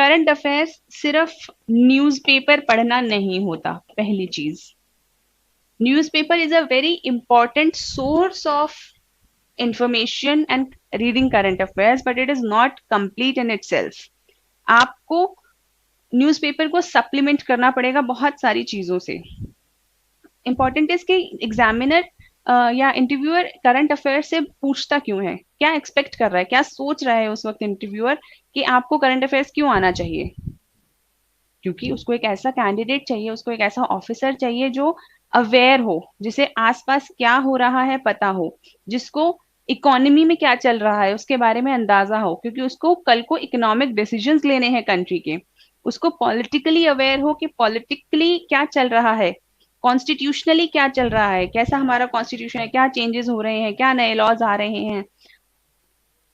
Current affairs सिर्फ newspaper पढ़ना नहीं होता। पहली चीज, newspaper is a very important source of information and reading current affairs, but it is not complete in itself. आपको newspaper को सप्लीमेंट करना पड़ेगा बहुत सारी चीजों से। इंपॉर्टेंट इज कि एग्जामिनर या इंटरव्यूअर करंट अफेयर से पूछता क्यों है, क्या एक्सपेक्ट कर रहा है, क्या सोच रहा है उस वक्त इंटरव्यूअर कि आपको करंट अफेयर्स क्यों आना चाहिए। क्योंकि उसको एक ऐसा कैंडिडेट चाहिए, उसको एक ऐसा ऑफिसर चाहिए जो अवेयर हो, जिसे आसपास क्या हो रहा है पता हो, जिसको इकोनॉमी में क्या चल रहा है उसके बारे में अंदाजा हो, क्योंकि उसको कल को इकोनॉमिक डिसीजंस लेने हैं कंट्री के। उसको पॉलिटिकली अवेयर हो कि पॉलिटिकली क्या चल रहा है, कॉन्स्टिट्यूशनली क्या चल रहा है, कैसा हमारा कॉन्स्टिट्यूशन है, क्या चेंजेस हो रहे हैं, क्या नए लॉज आ रहे हैं।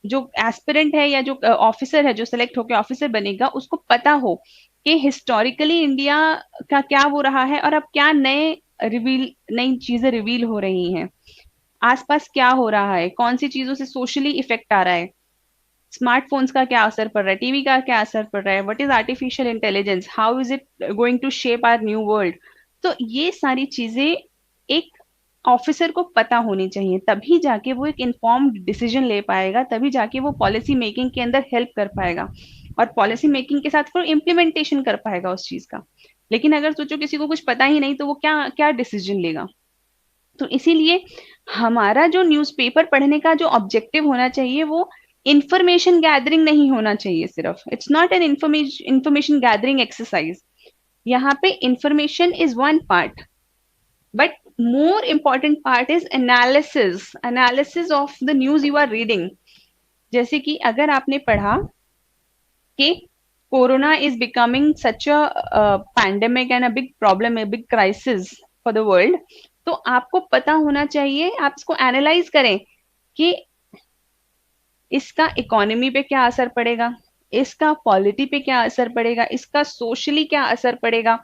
जो एस्पिरेंट है या जो ऑफिसर है जो सिलेक्ट होकर ऑफिसर बनेगा, उसको पता हो कि हिस्टोरिकली इंडिया का क्या हो रहा है और अब क्या नई चीजें रिवील हो रही हैं, आसपास क्या हो रहा है, कौन सी चीजों से सोशली इफेक्ट आ रहा है, स्मार्टफोन्स का क्या असर पड़ रहा है, टीवी का क्या असर पड़ रहा है, what is artificial intelligence, how is it going to shape our new world. तो ये सारी चीजें एक ऑफिसर को पता होनी चाहिए, तभी जाके वो एक इन्फॉर्म्ड डिसीजन ले पाएगा, तभी जाके वो पॉलिसी मेकिंग के अंदर हेल्प कर पाएगा और पॉलिसी मेकिंग के साथ फिर इम्प्लीमेंटेशन कर पाएगा उस चीज का। लेकिन अगर सोचो किसी को कुछ पता ही नहीं तो वो क्या क्या डिसीजन लेगा। तो इसीलिए हमारा जो न्यूज़पेपर पढ़ने का जो ऑब्जेक्टिव होना चाहिए वो इंफॉर्मेशन गैदरिंग नहीं होना चाहिए सिर्फ। It's not an information gathering exercise. यहाँ पे information is one part, but more important part is analysis of the news you are reading। जैसे कि अगर आपने पढ़ा कि corona is becoming such a pandemic and a big problem, a big crisis for the world, तो आपको पता होना चाहिए, आप इसको एनालाइज करें कि इसका इकोनॉमी पे क्या असर पड़ेगा, इसका पॉलिटी पे क्या असर पड़ेगा, इसका सोशली क्या असर पड़ेगा।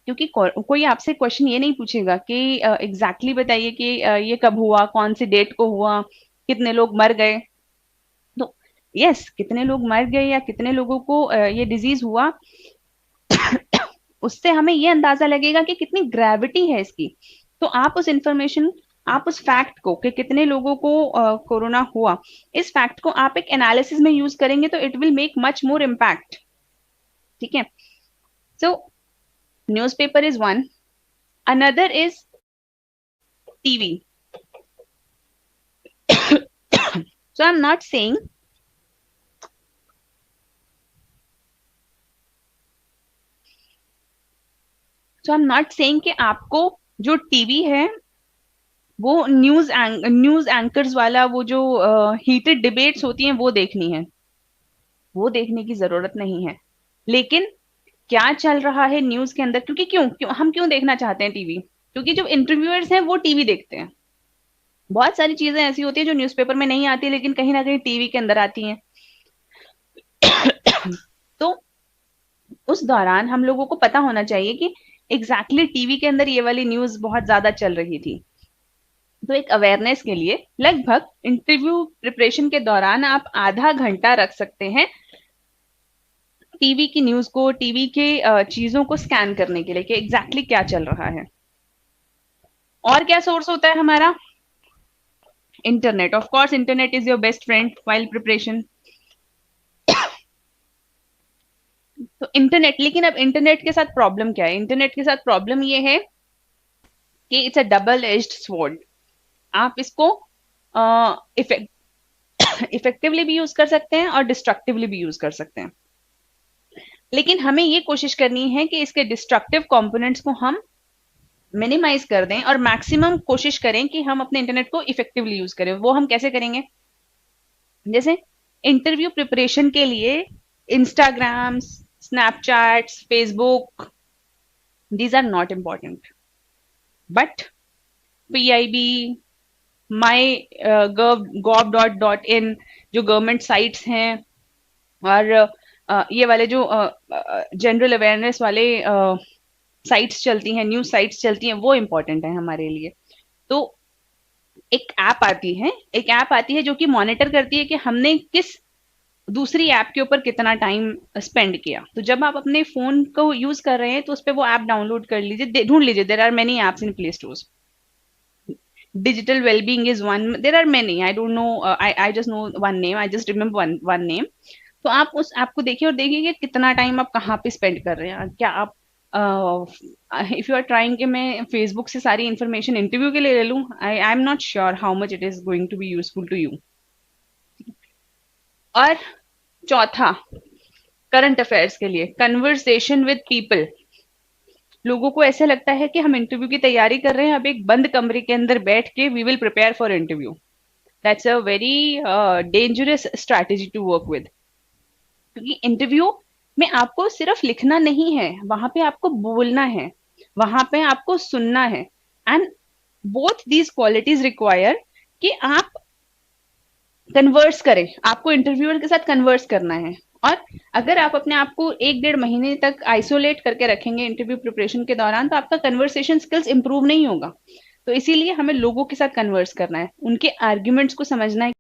क्योंकि कोई आपसे क्वेश्चन ये नहीं पूछेगा कि एग्जैक्टली बताइए कि ये कब हुआ, कौन सी डेट को हुआ, कितने लोग मर गए। तो यस, कितने लोग मर गए या कितने लोगों को ये डिजीज हुआ, उससे हमें ये अंदाजा लगेगा कि कितनी ग्रेविटी है इसकी। तो आप उस इंफॉर्मेशन, आप उस फैक्ट को कि कितने लोगों को कोरोना हुआ, इस फैक्ट को आप एक एनालिसिस में यूज करेंगे तो it will make much more impact. ठीक है। सो newspaper is one, another is TV. So I'm not saying कि आपको जो टीवी है वो न्यूज एंकर्स वाला वो जो हीटेड डिबेट्स होती हैं वो देखनी है, वो देखने की जरूरत नहीं है। लेकिन क्या चल रहा है न्यूज के अंदर, क्योंकि हम क्यों देखना चाहते हैं टीवी, क्योंकि जो इंटरव्यूअर्स हैं वो टीवी देखते हैं। बहुत सारी चीजें ऐसी होती है जो न्यूज़पेपर में नहीं आती लेकिन कहीं ना कहीं टीवी के अंदर आती हैं। तो उस दौरान हम लोगों को पता होना चाहिए कि एग्जैक्टली टीवी के अंदर ये वाली न्यूज बहुत ज्यादा चल रही थी। तो एक अवेयरनेस के लिए लगभग इंटरव्यू प्रिपरेशन के दौरान आप आधा घंटा रख सकते हैं टीवी की न्यूज को, टीवी के चीजों को स्कैन करने के लिए कि एग्जैक्टली क्या चल रहा है। और क्या सोर्स होता है हमारा? Internet. Of course internet is your best friend while preparation. तो इंटरनेट, लेकिन अब इंटरनेट के साथ प्रॉब्लम क्या है? इंटरनेट के साथ प्रॉब्लम ये है कि it's a double edged sword. आप इसको इफेक्टिवली भी यूज कर सकते हैं और डिस्ट्रक्टिवली भी यूज कर सकते हैं। लेकिन हमें ये कोशिश करनी है कि इसके डिस्ट्रक्टिव कंपोनेंट्स को हम मिनिमाइज कर दें और मैक्सिमम कोशिश करें कि हम अपने इंटरनेट को इफेक्टिवली यूज करें। वो हम कैसे करेंगे? जैसे इंटरव्यू प्रिपरेशन के लिए Instagram, Snapchat, Facebook, these are not important, but PIB, my gov.in जो गवर्नमेंट साइट्स हैं और ये वाले जो जनरल अवेयरनेस वाले साइट्स चलती हैं, न्यूज साइट्स चलती हैं, वो इम्पोर्टेंट है हमारे लिए। तो एक ऐप आती है जो कि मॉनिटर करती है कि हमने किस दूसरी ऐप के ऊपर कितना टाइम स्पेंड किया। तो जब आप अपने फोन को यूज कर रहे हैं तो उस पर वो ऐप डाउनलोड कर लीजिए, ढूंढ लीजिए, there are many apps in Play Store. Digital well-being is one, there are many, I don't know, I just know one name, I just remember one name। तो आप उस ऐप को देखिए और देखिए कि कितना टाइम आप कहाँ पे स्पेंड कर रहे हैं। क्या आप इफ यू आर ट्राइंग कि मैं फेसबुक से सारी इंफॉर्मेशन इंटरव्यू के लिए ले लूं, I am not sure how much it is going to be useful to you. और चौथा, करंट अफेयर्स के लिए कन्वर्सेशन विद पीपल। लोगों को ऐसा लगता है कि हम इंटरव्यू की तैयारी कर रहे हैं, अब एक बंद कमरे के अंदर बैठ के we will prepare for interview. That's a very dangerous strategy to work with. क्योंकि इंटरव्यू में आपको सिर्फ लिखना नहीं है, वहां पे आपको बोलना है, वहां पे आपको सुनना है। And both these qualities require कि आप कन्वर्स करें, आपको इंटरव्यूअर के साथ कन्वर्स करना है। और अगर आप अपने आप को 1-1.5 महीने तक आइसोलेट करके रखेंगे इंटरव्यू प्रिपरेशन के दौरान, तो आपका कन्वर्सेशन स्किल्स इंप्रूव नहीं होगा। तो इसीलिए हमें लोगों के साथ कन्वर्स करना है, उनके आर्ग्यूमेंट्स को समझना है।